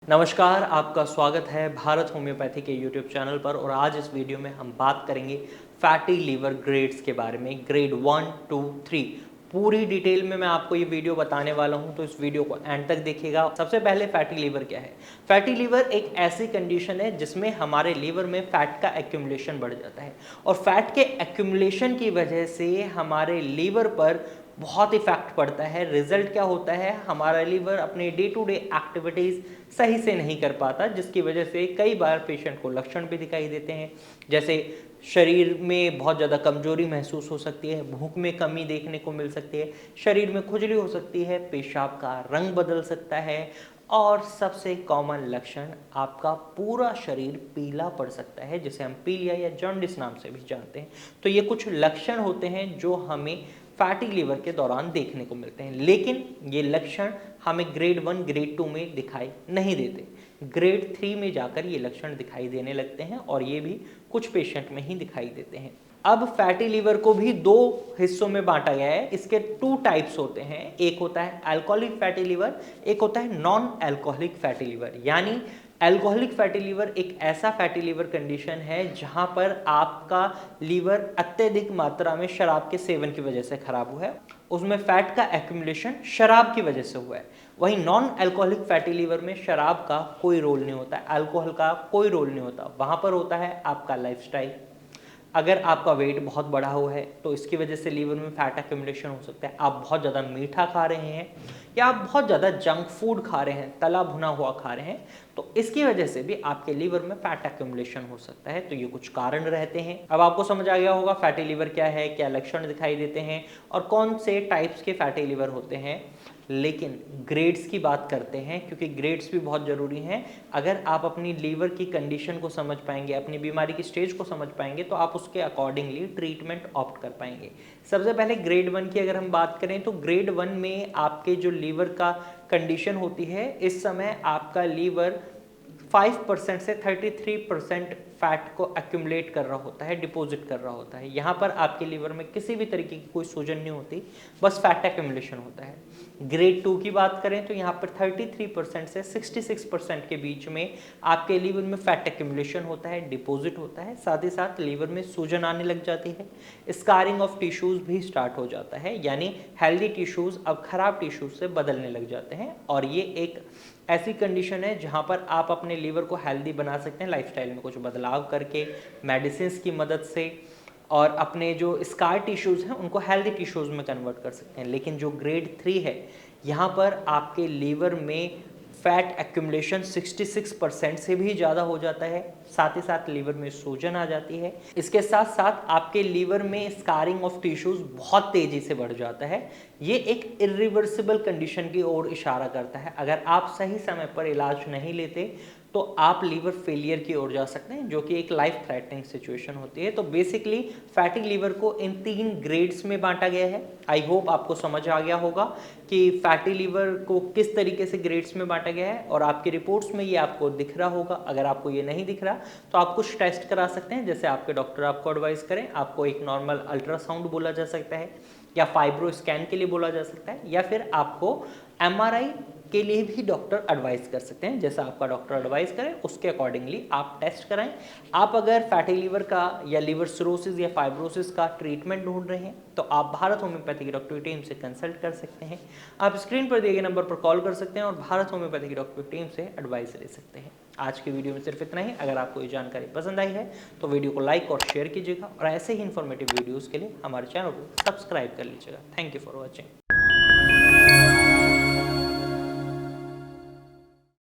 नमस्कार, आपका स्वागत है भारत होम्योपैथी के यूट्यूब चैनल पर। और आज इस वीडियो में हम बात करेंगे फैटी लीवर ग्रेड्स के बारे में। ग्रेड 1, 2, 3 पूरी डिटेल में मैं आपको ये वीडियो बताने वाला हूं, तो इस वीडियो को एंड तक देखिएगा। सबसे पहले फैटी लीवर क्या है। फैटी लीवर एक ऐसी कंडीशन है जिसमें हमारे लीवर में फैट का एक्यूमुलेशन बढ़ जाता है और फैट के एक्यूमुलेशन की वजह से हमारे लीवर पर बहुत इफेक्ट पड़ता है। रिजल्ट क्या होता है, हमारा लीवर अपने डे टू डे एक्टिविटीज़ सही से नहीं कर पाता, जिसकी वजह से कई बार पेशेंट को लक्षण भी दिखाई देते हैं, जैसे शरीर में बहुत ज़्यादा कमजोरी महसूस हो सकती है, भूख में कमी देखने को मिल सकती है, शरीर में खुजली हो सकती है, पेशाब का रंग बदल सकता है और सबसे कॉमन लक्षण आपका पूरा शरीर पीला पड़ सकता है, जिसे हम पीलिया या जॉन्डिस नाम से भी जानते हैं। तो ये कुछ लक्षण होते हैं जो हमें फैटी लीवर के दौरान देखने को मिलते हैं, लेकिन ये लक्षण हमें ग्रेड 1, ग्रेड 2 में दिखाई नहीं देते। ग्रेड 3 में जाकर ये लक्षण दिखाई देने लगते हैं और ये भी कुछ पेशेंट में ही दिखाई देते हैं। अब फैटी लीवर को भी दो हिस्सों में बांटा गया है। इसके 2 टाइप्स होते हैं, एक होता है अल्कोहलिक फैटी लीवर, एक होता है नॉन अल्कोहलिक फैटी लीवर। यानी अल्कोहलिक फैटी लीवर एक ऐसा फैटी लीवर कंडीशन है जहां पर आपका लीवर अत्यधिक मात्रा में शराब के सेवन की वजह से खराब हुआ है, उसमें फैट का एक्यूमुलेशन शराब की वजह से हुआ है। वहीं नॉन अल्कोहलिक फैटी लीवर में शराब का कोई रोल नहीं होता, अल्कोहल का कोई रोल नहीं होता। वहां पर होता है आपका लाइफस्टाइल। अगर आपका वेट बहुत बढ़ा हुआ है तो इसकी वजह से लीवर में फैट एक्यूमुलेशन हो सकता है। आप बहुत ज़्यादा मीठा खा रहे हैं या आप बहुत ज़्यादा जंक फूड खा रहे हैं, तला भुना हुआ खा रहे हैं, तो इसकी वजह से भी आपके लीवर में फैट एक्यूमुलेशन हो सकता है। तो ये कुछ कारण रहते हैं। अब आपको समझ आ गया होगा फैटी लीवर क्या है, क्या लक्षण दिखाई देते हैं और कौन से टाइप्स के फैटी लीवर होते हैं। लेकिन ग्रेड्स की बात करते हैं, क्योंकि ग्रेड्स भी बहुत ज़रूरी हैं। अगर आप अपनी लीवर की कंडीशन को समझ पाएंगे, अपनी बीमारी की स्टेज को समझ पाएंगे, तो आप उसके अकॉर्डिंगली ट्रीटमेंट ऑप्ट कर पाएंगे। सबसे पहले ग्रेड 1 की अगर हम बात करें तो ग्रेड 1 में आपके जो लीवर का कंडीशन होती है, इस समय आपका लीवर 5% से 33% फैट को एक्यूमुलेट कर रहा होता है, डिपॉजिट कर रहा होता है। यहाँ पर आपके लीवर में किसी भी तरीके की कोई सूजन नहीं होती, बस फैट एक्यूमुलेशन होता है। ग्रेड 2 की बात करें तो यहाँ पर 33% से 66% के बीच में आपके लीवर में फैट एक्यूमुलेशन होता है, डिपॉजिट होता है, साथ ही साथ लीवर में सूजन आने लग जाती है, स्कारिंग ऑफ टिश्यूज भी स्टार्ट हो जाता है, यानी हेल्दी टिश्यूज अब खराब टिश्यूज से बदलने लग जाते हैं। और ये एक ऐसी कंडीशन है जहां पर आप अपने लीवर को हेल्दी बना सकते हैं लाइफस्टाइल में कुछ बदलाव करके, मेडिसिन की मदद से, और अपने जो स्कार टिश्यूज़ हैं उनको हेल्दी टिश्यूज़ में कन्वर्ट कर सकते हैं। लेकिन जो ग्रेड 3 है, यहाँ पर आपके लीवर में फैट एक्यूमुलेशन 66% से भी ज़्यादा हो जाता है, साथ ही साथ लीवर में सूजन आ जाती है। इसके साथ साथ आपके लीवर में स्कारिंग ऑफ टिश्यूज़ बहुत तेज़ी से बढ़ जाता है। ये एक इरिवर्सिबल कंडीशन की ओर इशारा करता है। अगर आप सही समय पर इलाज नहीं लेते तो आप लीवर फेलियर की ओर जा सकते हैं, जो कि एक लाइफ थ्रेटनिंग सिचुएशन होती है। तो बेसिकली फैटी लीवर को इन 3 ग्रेड्स में बांटा गया है। आई होप आपको समझ आ गया होगा कि फैटी लीवर को किस तरीके से ग्रेड्स में बांटा गया है, और आपकी रिपोर्ट्स में ये आपको दिख रहा होगा। अगर आपको ये नहीं दिख रहा तो आप कुछ टेस्ट करा सकते हैं, जैसे आपके डॉक्टर आपको एडवाइस करें। आपको एक नॉर्मल अल्ट्रासाउंड बोला जा सकता है, या फाइब्रो स्कैन के लिए बोला जा सकता है, या फिर आपको MRI के लिए भी डॉक्टर एडवाइस कर सकते हैं। जैसा आपका डॉक्टर एडवाइस करें उसके अकॉर्डिंगली आप टेस्ट कराएं। आप अगर फैटी लीवर का या लीवर सिरोसिस या फाइब्रोसिस का ट्रीटमेंट ढूंढ रहे हैं तो आप भारत होम्योपैथी की डॉक्टरी टीम से कंसल्ट कर सकते हैं। आप स्क्रीन पर दिए गए नंबर पर कॉल कर सकते हैं और भारत होम्योपैथी की डॉक्टरी टीम से एडवाइस ले सकते हैं। आज की वीडियो में सिर्फ इतना ही। अगर आपको ये जानकारी पसंद आई है तो वीडियो को लाइक और शेयर कीजिएगा, और ऐसे ही इन्फॉर्मेटिव वीडियोज़ के लिए हमारे चैनल को सब्सक्राइब कर लीजिएगा। Thank you for watching.